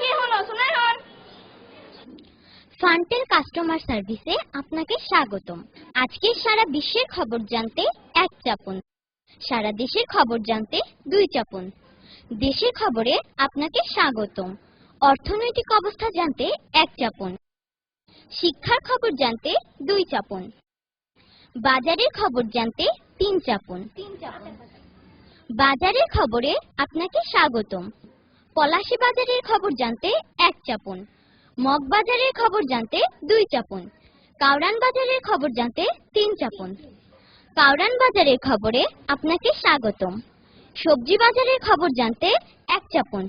কি হলো শুনে হন। ফান্টেল কাস্টমার সার্ভিসে আপনাকে স্বাগতম। আজকে সারা বিশ্বের খবর জানতে 1 চাপুন, সারা দেশের খবর জানতে 2 চাপুন। দেশের খবরে আপনাকে স্বাগতম। অর্থনৈতিক অবস্থা জানতে 1 চাপুন, শিক্ষার খবর জানতে 2 চাপুন, বাজারের খবর জানতে 3 চাপুন। বাজারের খবরে আপনাকে স্বাগতম। পলাশী বাজারের খবর জানতে 1 চাপুন, মগবাজারের খবর জানতে 2 চাপুন, কাউরান বাজারের খবর জানতে 3 চাপুন। কাউরান বাজারের খবরে আপনাকে স্বাগতম। সবজি বাজারের খবর জানতে 1 চাপুন,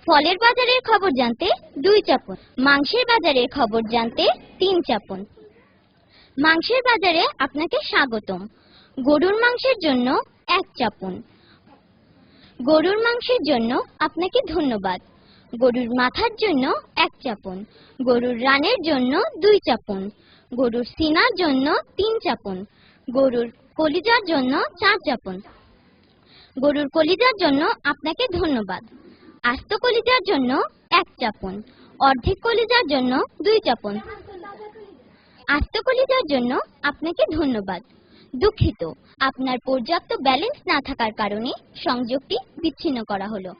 ফলের বাজারের খবর জানতে 2 চাপুন, মাংসের বাজারের খবর জানতে 3 চাপুন। মাংসের বাজারে আপনাকে স্বাগতম। গরুর মাংসের জন্য 1 চাপুন। গরুর মাংসের জন্য আপনাকে ধন্যবাদ। গরুর মাথার জন্য 1 চাপুন, গরুর রানের জন্য 2 চাপুন, গরুর সিনার জন্য 3 চাপুন, গরুর কলিজার জন্য 4 চাপুন। গরুর কলিজার জন্য আপনাকে ধন্যবাদ। আস্ত কলিজার জন্য 1 চাপুন, অর্ধেক কলিজার জন্য 2 চাপুন। আস্ত কলিজার জন্য আপনাকে ধন্যবাদ। দুঃখিত, আপনার পর্যাপ্ত ব্যালেন্স না থাকার কারণে সংযোগটি বিচ্ছিন্ন করা হলো।